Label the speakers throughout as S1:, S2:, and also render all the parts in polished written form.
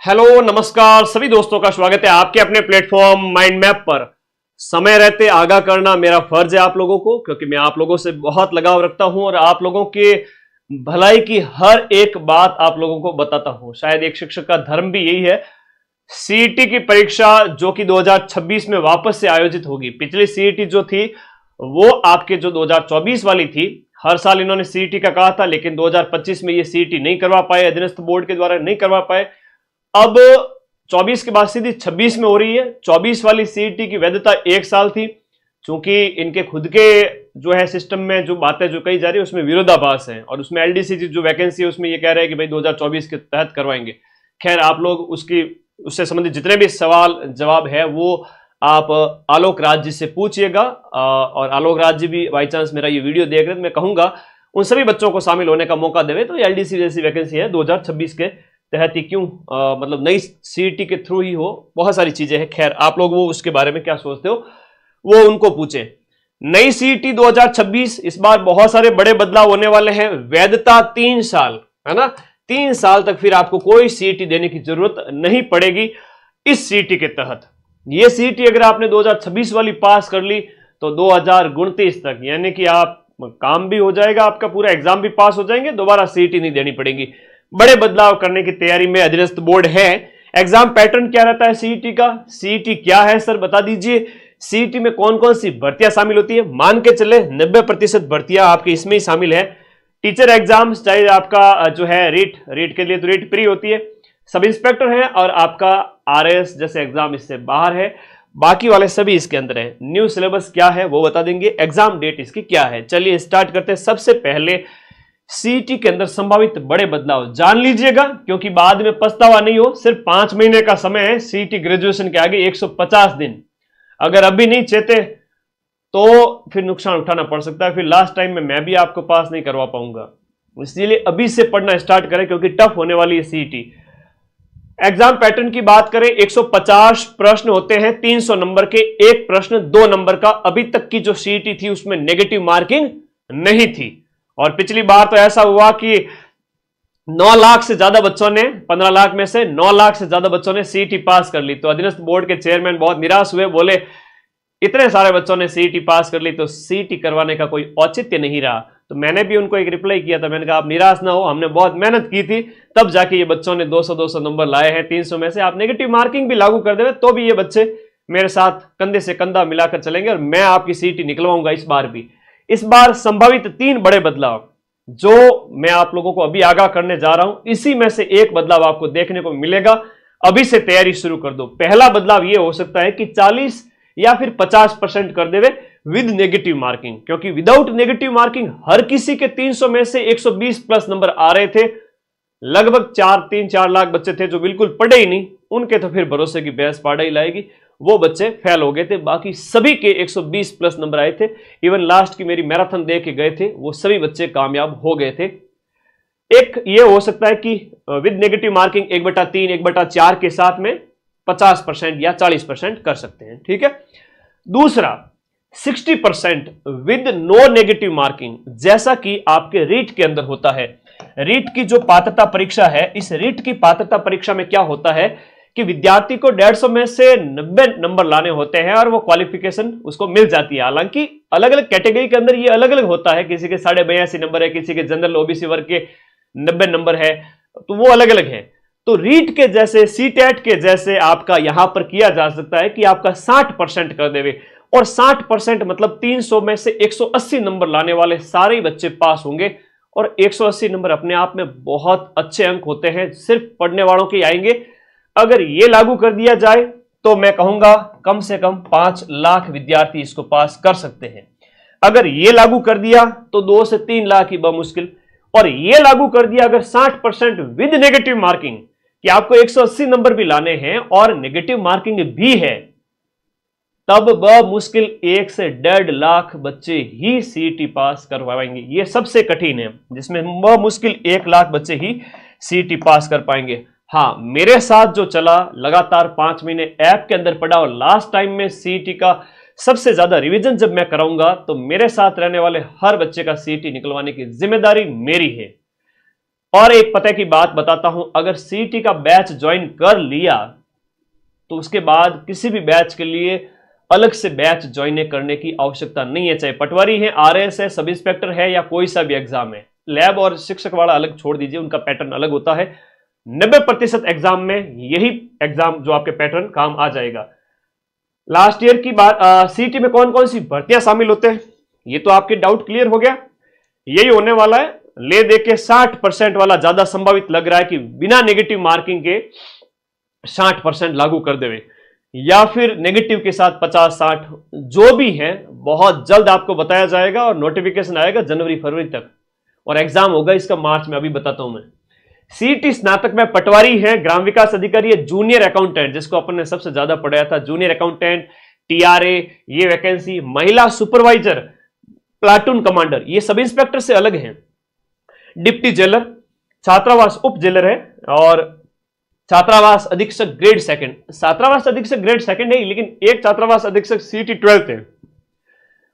S1: Hello नमस्कार सभी दोस्तों का स्वागत है आपके अपने प्लेटफॉर्म माइंड मैप पर। समय रहते आगाह करना मेरा फर्ज है आप लोगों को, क्योंकि मैं आप लोगों से बहुत लगाव रखता हूं और आप लोगों के भलाई की हर एक बात आप लोगों को बताता हूं। शायद एक शिक्षक का धर्म भी यही है। सीईटी की परीक्षा जो कि 2026 में वापस से आयोजित होगी। पिछली सीईटी जो थी वो आपके जो 2024 वाली थी, हर साल इन्होंने सीईटी का कहा था, लेकिन 2025 में ये सीईटी नहीं करवा पाए, अधीनस्थ बोर्ड के द्वारा नहीं करवा पाए। अब 24 के बाद सीधी 26 में हो रही है। 24 वाली सीईटी की वैधता 1 साल थी, क्योंकि इनके खुद के जो है सिस्टम में जो बातें जो कही जा रही है उसमें विरोधाभास है, और उसमें एलडीसी जो वैकेंसी है उसमें ये कह रहे हैं कि भाई 2024 के तहत करवाएंगे। खैर, आप लोग उससे संबंधित जितने भी सवाल जवाब है वो आप आलोक राज जी से पूछिएगा, और आलोक राज जी भी बाई चांस मेरा ये वीडियो देख रहे हैं तो मैं कहूंगा उन सभी बच्चों को शामिल होने का मौका देवे। तो एलडीसी जैसी वैकेंसी है 2026 के तहत ही क्यों, मतलब नई सीईटी के थ्रू ही हो, बहुत सारी चीजें हैं। खैर, आप लोग वो उसके बारे में क्या सोचते हो वो उनको पूछें। नई सीईटी 2026, इस बार बहुत सारे बड़े बदलाव होने वाले हैं। वैधता 3 साल है ना, 3 साल तक फिर आपको कोई सीईटी देने की जरूरत नहीं पड़ेगी इस सीईटी के तहत। ये सीईटी अगर आपने 2026 वाली पास कर ली तो 2029 तक, यानी कि आप काम भी हो जाएगा, आपका पूरा एग्जाम भी पास हो जाएंगे, दोबारा सीईटी नहीं देनी पड़ेगी। बड़े बदलाव करने की तैयारी में अधीनस्थ बोर्ड है। एग्जाम पैटर्न क्या रहता है सीईटी का? सीईटी क्या है सर बता दीजिए। सीईटी में कौन कौन सी भर्तियां शामिल होती है? मान के चले 90% भर्तियां आपकी इसमें ही शामिल है। टीचर एग्जाम, चाहे आपका जो है रीट के लिए तो रीट प्री होती है, सब इंस्पेक्टर है, और आपका आरएस जैसे एग्जाम इससे बाहर है। बाकी वाले सभी इसके अंदर है। न्यू सिलेबस क्या है वो बता देंगे, एग्जाम डेट इसकी क्या है। चलिए स्टार्ट करते हैं। सबसे पहले सीईटी के अंदर संभावित बड़े बदलाव जान लीजिएगा, क्योंकि बाद में पछतावा नहीं हो। सिर्फ 5 महीने का समय है सीईटी ग्रेजुएशन के आगे, 150 दिन। अगर अभी नहीं चेते तो फिर नुकसान उठाना पड़ सकता है, फिर लास्ट टाइम में मैं भी आपको पास नहीं करवा पाऊंगा। इसलिए अभी से पढ़ना स्टार्ट करें, क्योंकि टफ होने वाली है सीईटी। एग्जाम पैटर्न की बात करें, 150 प्रश्न होते हैं, 300 नंबर के, एक प्रश्न 2 नंबर का। अभी तक की जो सीईटी थी उसमें नेगेटिव मार्किंग नहीं थी, और पिछली बार तो ऐसा हुआ कि 9 लाख से ज्यादा बच्चों ने, 15 लाख में से 9 लाख से ज्यादा बच्चों ने सीईटी पास कर ली। तो अधीनस्थ बोर्ड के चेयरमैन बहुत निराश हुए, बोले इतने सारे बच्चों ने सीईटी पास कर ली तो सीईटी करवाने का कोई औचित्य नहीं रहा। तो मैंने भी उनको एक रिप्लाई किया था, मैंने कहा आप निराश ना हो, हमने बहुत मेहनत की थी, तब जाके ये बच्चों ने 200-200 नंबर लाए हैं। 300 में से आप नेगेटिव मार्किंग भी लागू कर देवे तो भी ये बच्चे मेरे साथ कंधे से कंधा मिलाकर चलेंगे, और मैं आपकी सीईटी निकलवाऊंगा इस बार भी। इस बार संभावित 3 बड़े बदलाव जो मैं आप लोगों को अभी आगाह करने जा रहा हूं, इसी में से एक बदलाव आपको देखने को मिलेगा। अभी से तैयारी शुरू कर दो। पहला बदलाव यह हो सकता है कि 40 या फिर 50% कर देवे विद नेगेटिव मार्किंग, क्योंकि विदाउट नेगेटिव मार्किंग हर किसी के 300 में से 120 प्लस नंबर आ रहे थे। लगभग 3-4 लाख बच्चे थे जो बिल्कुल पढ़े ही नहीं, उनके तो फिर भरोसे की भैंस पाड़ा ही लाएगी, वो बच्चे फेल हो गए थे। बाकी सभी के 120 प्लस नंबर आए थे। इवन लास्ट की मेरी मैराथन देख के गए थे वो सभी बच्चे कामयाब हो गए थे। एक ये हो सकता है कि विद नेगेटिव मार्किंग 1/3, 1/4 के साथ में 50% या 40% कर सकते हैं, ठीक है। दूसरा 60% विद नो नेगेटिव मार्किंग, जैसा कि आपके रीट के अंदर होता है। रीट की जो पात्रता परीक्षा है, इस रीट की पात्रता परीक्षा में क्या होता है कि विद्यार्थी को 150 में से 90 नंबर लाने होते हैं और वो क्वालिफिकेशन उसको मिल जाती है। हालांकि अलग अलग कैटेगरी के अंदर ये अलग अलग होता है, किसी के 82.5 नंबर है, किसी के जनरल ओबीसी वर्ग के 90 नंबर है, तो वो अलग अलग है। तो रीट के जैसे, सीटेट के जैसे आपका यहां पर किया जा सकता है कि आपका 60% कर देवे, और 60% मतलब 300 में से 180 नंबर लाने वाले सारे बच्चे पास होंगे। और 180 नंबर अपने आप में बहुत अच्छे अंक होते हैं, सिर्फ पढ़ने वालों के आएंगे। अगर ये लागू कर दिया जाए तो मैं कहूंगा कम से कम 5 लाख विद्यार्थी इसको पास कर सकते हैं। अगर ये लागू कर दिया तो 2 से 3 लाख ही बमुश्किल। और ये लागू कर दिया अगर 60% विद नेगेटिव मार्किंग, कि आपको 180 नंबर भी लाने हैं और नेगेटिव मार्किंग भी है, तब बमुश्किल 1 से 1.5 लाख बच्चे ही सीईटी पास करवाएंगे। ये सबसे कठिन है, जिसमें बमुश्किल 1 लाख बच्चे ही सीईटी पास कर पाएंगे। हाँ, मेरे साथ जो चला लगातार 5 महीने ऐप के अंदर पढ़ा, और लास्ट टाइम में सीईटी का सबसे ज्यादा रिवीजन जब मैं कराऊंगा तो मेरे साथ रहने वाले हर बच्चे का सीईटी निकलवाने की जिम्मेदारी मेरी है। और एक पता की बात बताता हूं, अगर सीईटी का बैच ज्वाइन कर लिया तो उसके बाद किसी भी बैच के लिए अलग से बैच ज्वाइन करने की आवश्यकता नहीं है, चाहे पटवारी है, आरएस है, सब इंस्पेक्टर है या कोई सा भी एग्जाम है। लैब और शिक्षक वाला अलग छोड़ दीजिए, उनका पैटर्न अलग होता है। 90% एग्जाम में यही एग्जाम जो आपके पैटर्न काम आ जाएगा। लास्ट ईयर की बात, सीईटी में कौन कौन सी भर्तियां शामिल होते हैं, ये तो आपके डाउट क्लियर हो गया। यही होने वाला है, ले दे के 60% वाला ज्यादा संभावित लग रहा है कि बिना नेगेटिव मार्किंग के 60% लागू कर देवे, या फिर नेगेटिव के साथ 50-60, जो भी है बहुत जल्द आपको बताया जाएगा और नोटिफिकेशन आएगा जनवरी फरवरी तक, और एग्जाम होगा इसका मार्च में, अभी बताता हूं मैं। सीईटी स्नातक में पटवारी है, ग्राम विकास अधिकारी है, जूनियर अकाउंटेंट जिसको अपन ने सबसे ज्यादा पढ़ाया था, जूनियर अकाउंटेंट, टीआरए, ये वैकेंसी, महिला सुपरवाइजर, प्लाटून कमांडर, ये सब इंस्पेक्टर से अलग हैं, डिप्टी जेलर, छात्रावास उप जेलर है, और छात्रावास अधीक्षक ग्रेड सेकंड। छात्रावास अधीक्षक ग्रेड सेकंड है, लेकिन एक छात्रावास अधीक्षक सीईटी 12th है।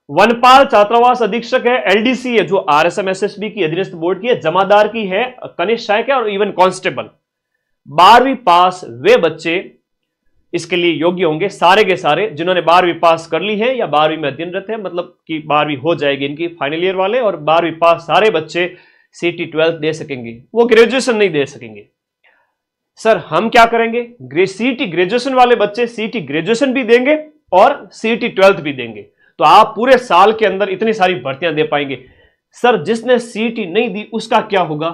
S1: वनपाल छात्रावास अधीक्षक है, एलडीसी है जो आरएसएम एसएसबी की अधीनस्थ बोर्ड की है, जमादार की है, कनिष्ठ सहायक है, और इवन कांस्टेबल। 12वीं पास वे बच्चे इसके लिए योग्य होंगे, सारे के सारे जिन्होंने 12वीं पास कर ली है या 12वीं में अध्ययनरत है, मतलब कि 12वीं हो जाएगी इनकी फाइनल ईयर वाले, और 12वीं पास सारे बच्चे सीईटी 12th दे सकेंगे, वो ग्रेजुएशन नहीं दे सकेंगे। सर हम क्या करेंगे, सीईटी ग्रेजुएशन वाले बच्चे सीईटी ग्रेजुएशन भी देंगे और सीईटी 12th भी देंगे, तो आप पूरे साल के अंदर इतनी सारी भर्तियां दे पाएंगे। सर जिसने सीईटी नहीं दी उसका क्या होगा,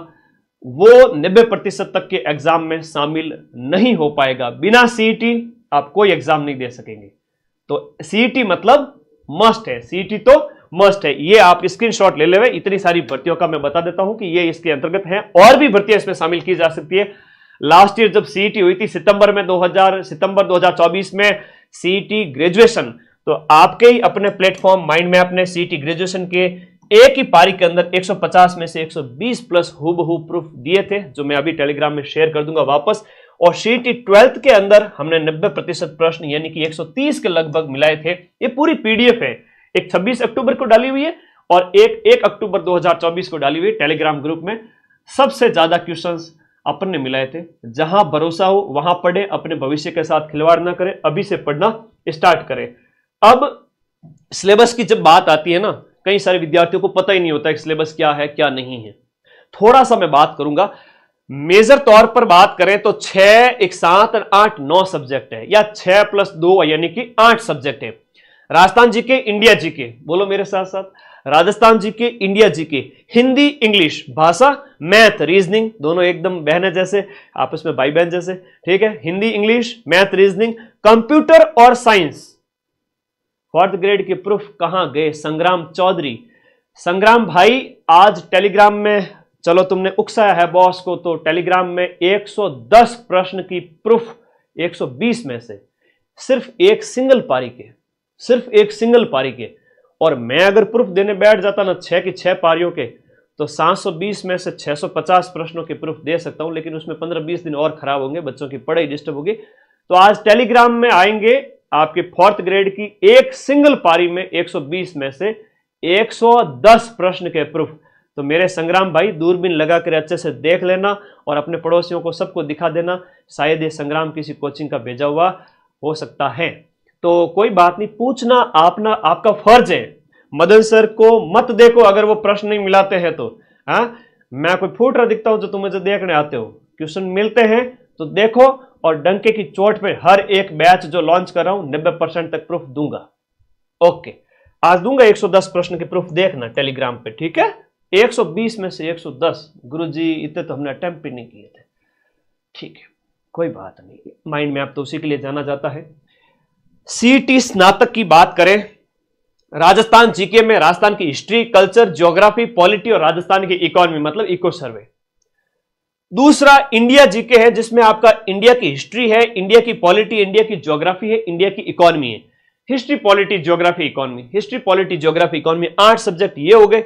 S1: वो 90% तक के एग्जाम में शामिल नहीं हो पाएगा। बिना सीईटी आप कोई एग्जाम नहीं दे सकेंगे। तो सीईटी मतलब मस्ट है, सीईटी तो मस्ट है, ये आप स्क्रीनशॉट ले लेवे। इतनी सारी भर्तियों का मैं बता देता हूं कि ये इसके अंतर्गत है, और भी भर्तियां इसमें शामिल की जा सकती है। लास्ट ईयर जब सीईटी हुई थी सितंबर 2024 में सीईटी ग्रेजुएशन, तो आपके ही अपने प्लेटफॉर्म माइंड मैप ने सीईटी ग्रेजुएशन के एक ही पारी के अंदर 150 में से 120 प्लस हूबहू प्रूफ दिए थे, जो मैं अभी टेलीग्राम में शेयर कर दूंगा वापस। और सीईटी 12th के अंदर हमने 90% प्रश्न यानी कि 130 के लगभग मिलाए थे। ये पूरी पीडीएफ है, एक 26 अक्टूबर को डाली हुई है और एक 1 अक्टूबर 2024 को डाली हुई है टेलीग्राम ग्रुप में। सबसे ज्यादा क्वेश्चंस अपन ने मिलाए थे। जहां भरोसा हो वहां पढ़े, अपने भविष्य के साथ खिलवाड़ ना करें, अभी से पढ़ना स्टार्ट करें। अब सिलेबस की जब बात आती है ना, कई सारे विद्यार्थियों को पता ही नहीं होता कि सिलेबस क्या है क्या नहीं है। थोड़ा सा मैं बात करूंगा, मेजर तौर पर बात करें तो 6, 1, 7 और 8, 9 सब्जेक्ट है, या 6 + 2 यानी कि 8 सब्जेक्ट है। राजस्थान जीके, इंडिया जीके, बोलो मेरे साथ साथ, Rajasthan GK, India GK, Hindi, English, भाषा, मैथ, रीजनिंग, दोनों एकदम बहन जैसे, आपस में भाई बहन जैसे, ठीक है। Hindi, English, math, reasoning, computer और साइंस। 4th ग्रेड के प्रूफ कहां गए, संग्राम चौधरी। संग्राम भाई आज टेलीग्राम में, चलो तुमने उकसाया है बॉस को, तो टेलीग्राम में 110 प्रश्न की प्रूफ 120 में से सिर्फ एक सिंगल पारी के, सिर्फ एक सिंगल पारी के। और मैं अगर प्रूफ देने बैठ जाता ना 6 की 6 पारियों के, तो 720 में से 650 प्रश्नों के प्रूफ दे सकता हूं, लेकिन उसमें 15-20 दिन और खराब होंगे, बच्चों की पढ़ाई डिस्टर्ब होगी। तो आज टेलीग्राम में आएंगे आपके 4th ग्रेड की एक सिंगल पारी में 120 में से 110 प्रश्न के प्रूफ। तो मेरे संग्राम भाई दूरबीन लगा कर अच्छे से देख लेना और अपने पड़ोसियों को सबको दिखा देना, शायद ये संग्राम किसी कोचिंग का भेजा हुआ हो सकता है। तो कोई बात नहीं, पूछना आपका फर्ज है। मदन सर को मत देखो अगर वो प्रश्न नहीं मिलाते हैं तो। हाँ, मैं कोई फूट रहा दिखता हूं जो तुम मुझे देखने आते हो, क्वेश्चन मिलते हैं तो देखो, और डंके की चोट पे हर एक बैच जो लॉन्च कर रहा हूं 90% तक प्रूफ दूंगा। ओके, आज दूंगा 110 प्रश्न के प्रूफ, देखना टेलीग्राम पे, ठीक है। 120 में से 110, गुरुजी इतने तो हमने अटेम्प्ट भी नहीं किए थे, ठीक है, कोई बात नहीं। माइंड मैप तो उसी के लिए जाना जाता है। सीईटी स्नातक की बात करें, राजस्थान जीके में राजस्थान की हिस्ट्री, कल्चर, ज्योग्राफी, पॉलिटी और राजस्थान की इकोनॉमी मतलब इको सर्वे। दूसरा इंडिया जीके है, जिसमें आपका इंडिया की हिस्ट्री है, इंडिया की पॉलिटी, इंडिया की ज्योग्राफी है, इंडिया की इकोनॉमी है। History, polity, geography, economy, history, polity, geography, economy, 8 subject ये हो गए।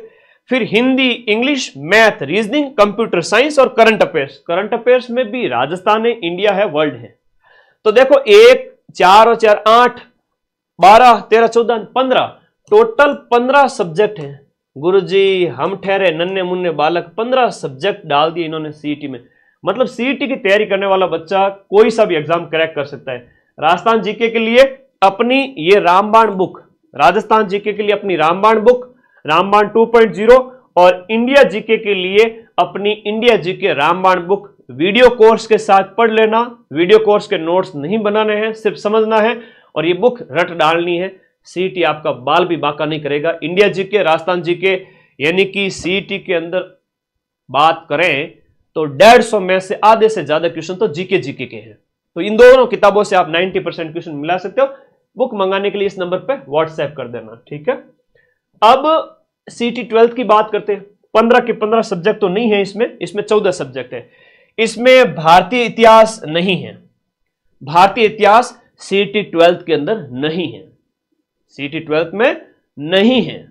S1: फिर Hindi, English, math, reasoning, computer science और करंट अफेयर्स। करंट अफेयर्स में भी राजस्थान है, इंडिया है, वर्ल्ड है। तो देखो 1, 4 और 4, 8, 12, 13, 14, 15, टोटल 15 सब्जेक्ट हैं। गुरुजी हम ठहरे नन्हे मुन्ने बालक, 15 सब्जेक्ट डाल दिए इन्होंने सीईटी में। मतलब सीईटी की तैयारी करने वाला बच्चा कोई सा भी एग्जाम क्रैक कर सकता है। राजस्थान जीके के लिए अपनी ये रामबाण बुक, राजस्थान जीके के लिए अपनी रामबाण बुक, रामबाण 2.0, और इंडिया जीके के लिए अपनी इंडिया जीके रामबाण बुक वीडियो कोर्स के साथ पढ़ लेना। वीडियो कोर्स के नोट्स नहीं बनाने हैं, सिर्फ समझना है और ये बुक रट डालनी है। सीईटी आपका बाल भी बांका नहीं करेगा। इंडिया जीके, राजस्थान जीके, यानी कि सीईटी के अंदर बात करें तो 150 में से आधे से ज्यादा क्वेश्चन तो जीके के हैं। तो इन दोनों किताबों से आप 90% क्वेश्चन मिला सकते हो। बुक मंगाने के लिए इस नंबर पे व्हाट्सएप कर देना, ठीक है। अब सीईटी 12th की बात करते हैं। 15 के 15 सब्जेक्ट तो नहीं है इसमें 14 सब्जेक्ट है। इसमें भारतीय इतिहास नहीं है। भारतीय इतिहास सीईटी 12th के अंदर नहीं है, सीईटी 12th में नहीं है।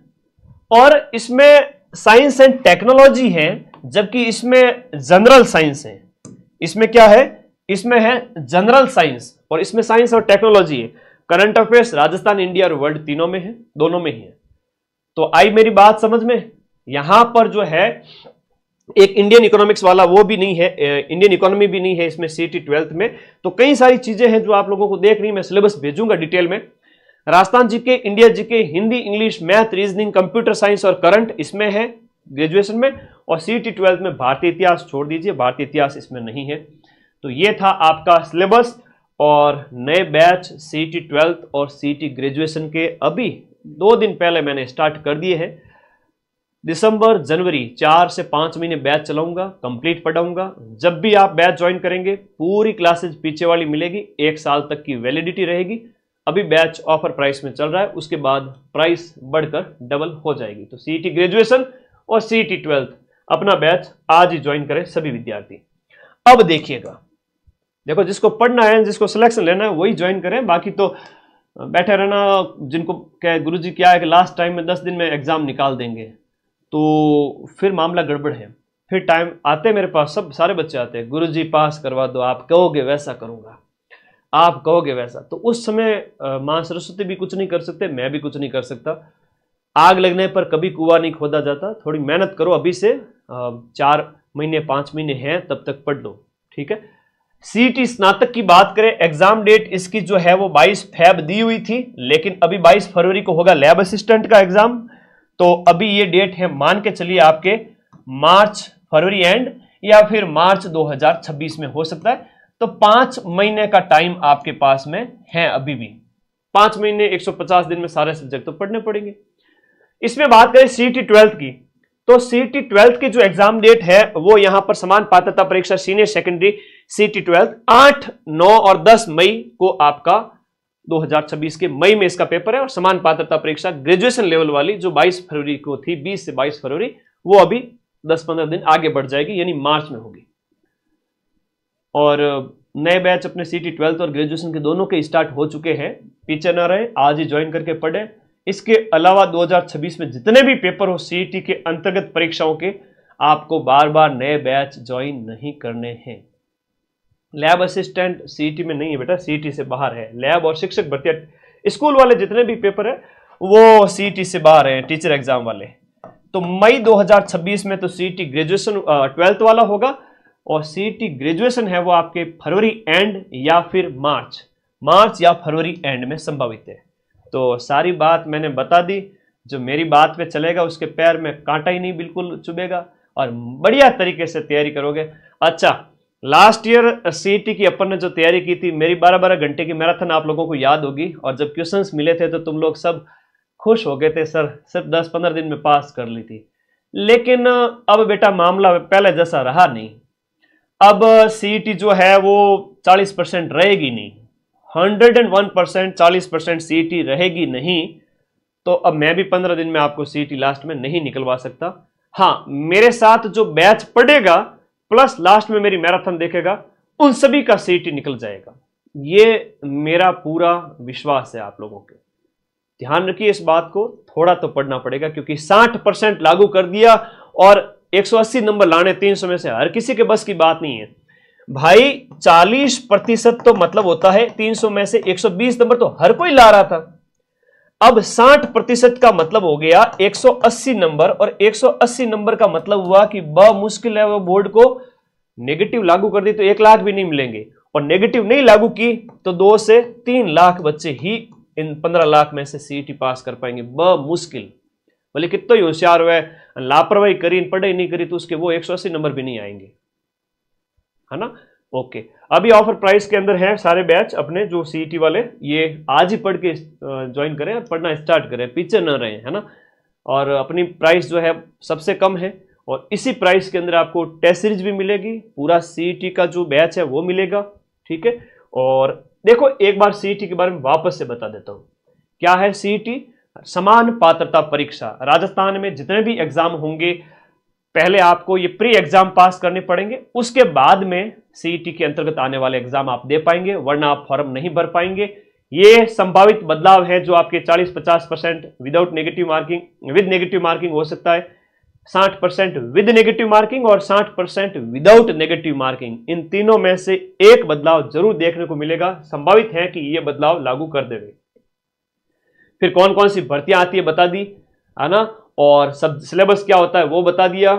S1: और इसमें साइंस एंड टेक्नोलॉजी है, जबकि इसमें जनरल साइंस है। इसमें क्या है? इसमें है जनरल साइंस, और इसमें साइंस और टेक्नोलॉजी है। करंट अफेयर्स राजस्थान, इंडिया और वर्ल्ड तीनों में है, दोनों में ही है। तो आई मेरी बात समझ में? यहां पर जो है एक इंडियन इकोनॉमिक्स वाला वो भी नहीं है, इंडियन इकोनॉमी भी नहीं है इसमें सीईटी 12th में। तो कई सारी चीजें हैं जो आप लोगों को देख रही, मैं सिलेबस भेजूंगा डिटेल में। Rajasthan GK, India GK, Hindi, English, math, reasoning, computer science और करंट इसमें है ग्रेजुएशन में। और सीईटी 12th में भारतीय इतिहास छोड़ दीजिए, भारतीय इतिहास इसमें नहीं है। तो ये था आपका सिलेबस। और नए बैच सीईटी 12th और सीईटी ग्रेजुएशन के अभी 2 दिन पहले मैंने स्टार्ट कर दिए हैं। दिसंबर, जनवरी 4 से 5 महीने बैच चलाऊंगा, कंप्लीट पढ़ाऊंगा। जब भी आप बैच ज्वाइन करेंगे पूरी क्लासेज पीछे वाली मिलेगी, 1 साल तक की वैलिडिटी रहेगी। अभी बैच ऑफर प्राइस में चल रहा है, उसके बाद प्राइस बढ़कर डबल हो जाएगी। तो सीईटी ग्रेजुएशन और सीईटी 12th अपना बैच आज ही ज्वाइन करें सभी विद्यार्थी। अब देखिएगा, देखो जिसको पढ़ना है, जिसको सिलेक्शन लेना है वही ज्वाइन करें, बाकी तो बैठे रहना। जिनको क्या है, गुरुजी क्या है कि लास्ट टाइम में 10 दिन में एग्जाम निकाल देंगे, तो फिर मामला गड़बड़ है। फिर टाइम आते मेरे पास, सब सारे बच्चे आते हैं, गुरुजी पास करवा दो, आप कहोगे वैसा करूंगा, आप कहोगे वैसा। तो उस समय मां सरस्वती भी कुछ नहीं कर सकते, मैं भी कुछ नहीं कर सकता। आग लगने पर कभी कुआं नहीं खोदा जाता। थोड़ी मेहनत करो, अभी से 4 महीने 5 महीने हैं, तब तक पढ़ लो, ठीक है। सीईटी स्नातक की बात करें, एग्जाम डेट इसकी जो है वो 22 फेब दी हुई थी, लेकिन अभी 22 फरवरी को होगा लैब असिस्टेंट का एग्जाम। तो अभी ये डेट है, मान के चलिए आपके मार्च फरवरी एंड या फिर मार्च 2026 में हो सकता है। तो 5 महीने का टाइम आपके पास में है अभी भी। 5 महीने 150 दिन में सारे सब्जेक्ट तो पढ़ने पड़ेंगे। इसमें बात करें सीईटी 12th की, तो सीईटी 12th की जो एग्जाम डेट है वो यहां पर समान पात्रता परीक्षा सीनियर सेकेंडरी सीईटी 12th 8, 9 और 10 मई को आपका 2026 के मई में इसका पेपर है। और समान पात्रता परीक्षा ग्रेजुएशन लेवल वाली जो 22 फरवरी को थी, 20 से 22 फरवरी, वो अभी 10-15 दिन आगे बढ़ जाएगी, यानी मार्च में होगी। और नए बैच अपने सीईटी 12th और ग्रेजुएशन के दोनों के स्टार्ट हो चुके हैं, पीछे ना रहे, आज ही ज्वाइन करके पढ़े। इसके अलावा 2026 में जितने भी पेपर हो सीईटी के अंतर्गत परीक्षाओं के, आपको बार बार नए बैच ज्वाइन नहीं करने हैं। लैब असिस्टेंट सीईटी में नहीं है बेटा, सीईटी से बाहर है। लैब और शिक्षक भर्ती स्कूल वाले जितने भी पेपर है वो सीईटी से बाहर है, टीचर एग्जाम वाले। तो मई 2026 में तो सीईटी ग्रेजुएशन 12th वाला होगा, और सीईटी ग्रेजुएशन है वो आपके फरवरी एंड या फिर मार्च या फरवरी एंड में संभावित है। तो सारी बात मैंने बता दी। जो मेरी बात पे चलेगा उसके पैर में कांटा ही नहीं बिल्कुल चुभेगा, और बढ़िया तरीके से तैयारी करोगे। अच्छा, लास्ट ईयर सीईटी की अपन ने जो तैयारी की थी, मेरी 12-12 घंटे की मैराथन आप लोगों को याद होगी। और जब क्वेश्चंस मिले थे तो तुम लोग सब खुश हो गए थे, सर सिर्फ 10-15 दिन में पास कर ली थी। लेकिन अब बेटा मामला पहले जैसा रहा नहीं। अब सीईटी जो है वो 40% रहेगी नहीं, 101% 40% सीईटी रहेगी नहीं। तो अब मैं भी 15 दिन में आपको सीईटी लास्ट में नहीं निकलवा सकता। हाँ, मेरे साथ जो बैच पढ़ेगा प्लस लास्ट में मेरी मैराथन देखेगा, उन सभी का सीईटी निकल जाएगा। ये मेरा पूरा विश्वास है आप लोगों के। ध्यान रखिए इस बात को, थोड़ा तो पढ़ना पड़ेगा, क्योंकि 60% लागू कर दिया और 180 नंबर लाने 300 में से हर किसी के बस की बात नहीं है भाई। 40% तो मतलब होता है 300 में से 120 नंबर तो हर कोई ला रहा था। अब 60% का मतलब हो गया 180 नंबर, और 180 नंबर का मतलब हुआ कि ब मुश्किल है वो बोर्ड को नेगेटिव लागू कर दी तो 1 लाख भी नहीं मिलेंगे, और नेगेटिव नहीं लागू की तो 2 से 3 लाख बच्चे ही इन 15 लाख में से सीईटी पास कर पाएंगे, ब मुश्किल। बोले कितना ही होशियार हुआ, लापरवाही करी, पढ़ाई नहीं करी तो उसके वो 180 नंबर भी नहीं आएंगे, है ना। ओके, अभी ऑफर प्राइस के अंदर है सारे बैच अपने जो सीईटी वाले, ये आज ही पढ़ के ज्वाइन करें और पढ़ना स्टार्ट करें, पीछे न रहें, है ना। और अपनी प्राइस जो है सबसे कम है, और इसी प्राइस के अंदर आपको टेस्ट सीरीज भी मिलेगी, पूरा सीईटी का जो बैच है वो मिलेगा, ठीक है। और देखो एक बार सीईटी के बारे में वापस से बता देता हूं, क्या है सीईटी? समान पात्रता परीक्षा। राजस्थान में जितने भी एग्जाम होंगे पहले आपको ये प्री एग्जाम पास करने पड़ेंगे, उसके बाद में सीईटी के अंतर्गत आने वाले एग्जाम आप दे पाएंगे, वरना आप फॉर्म नहीं भर पाएंगे। ये संभावित बदलाव है जो आपके 40-50% without negative marking, with negative marking हो सकता है, 60% विद नेगेटिव मार्किंग और 60% विदाउट नेगेटिव मार्किंग, इन तीनों में से एक बदलाव जरूर देखने को मिलेगा, संभावित है कि यह बदलाव लागू कर देंगे। फिर कौन कौन सी भर्तियां आती है बता दी, है ना, और सब सिलेबस क्या होता है वो बता दिया।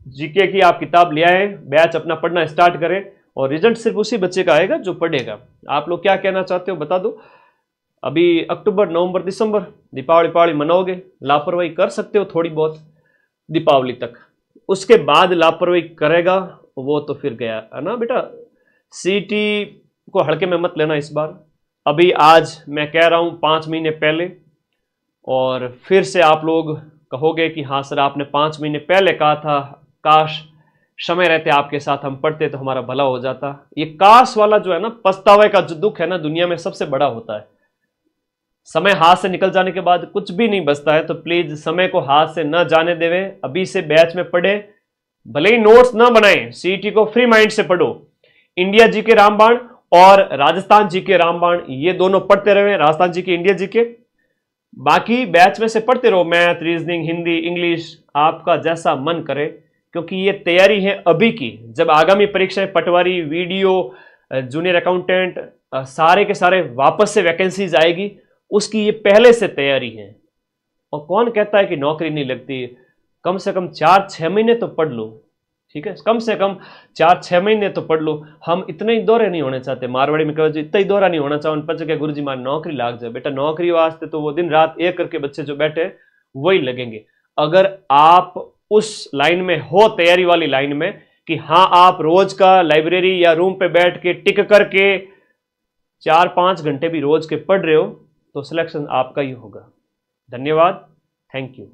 S1: जीके की आप किताब ले आए, बैच अपना पढ़ना स्टार्ट करें, और रिजल्ट सिर्फ उसी बच्चे का आएगा जो पढ़ेगा। आप लोग क्या कहना चाहते हो बता दो। अभी अक्टूबर, नवंबर, दिसंबर दीपावली मनाओगे, लापरवाही कर सकते हो थोड़ी बहुत दीपावली तक, उसके बाद लापरवाही करेगा वो तो फिर गया, है ना बेटा। सीईटी को हल्के में मत लेना इस बार। अभी आज मैं कह रहा हूं 5 महीने पहले, और फिर से आप लोग कहोगे कि हाँ सर आपने 5 महीने पहले कहा था, काश समय रहते आपके साथ हम पढ़ते तो हमारा भला हो जाता। ये काश वाला जो है ना, पछतावे का जो दुख है ना, दुनिया में सबसे बड़ा होता है। समय हाथ से निकल जाने के बाद कुछ भी नहीं बचता है, तो प्लीज समय को हाथ से न जाने देवे, अभी से बैच में पढ़े, भले ही नोट्स ना बनाएं, सीईटी को फ्री माइंड से पढ़ो। इंडिया जीके रामबाण और राजस्थान जीके रामबाण ये दोनों पढ़ते रहे, राजस्थान जीके, इंडिया जीके, बाकी बैच में से पढ़ते रहो, मैथ, रीजनिंग, हिंदी, इंग्लिश, आपका जैसा मन करे, क्योंकि ये तैयारी है अभी की। जब आगामी परीक्षाएं, पटवारी, वीडियो, जूनियर अकाउंटेंट, सारे के सारे वापस से वैकेंसीज आएगी, उसकी ये पहले से तैयारी है। और कौन कहता है कि नौकरी नहीं लगती, कम से कम 4-6 महीने तो पढ़ लो, ठीक है, कम से कम 4-6 महीने तो पढ़ लो। हम इतने ही दौरे नहीं होने चाहते, मारवाड़ी में कहो इतना ही दौरा नहीं होना चाहो पच के गुरु जी मान नौकरी लाग जाए। बेटा नौकरी वास्ते तो वो दिन रात एक करके बच्चे जो बैठे वही लगेंगे। अगर आप उस लाइन में हो, तैयारी वाली लाइन में, कि हाँ आप रोज का लाइब्रेरी या रूम पे बैठ के टिक करके 4-5 घंटे भी रोज के पढ़ रहे हो, तो सिलेक्शन आपका ही होगा। धन्यवाद, थैंक यू।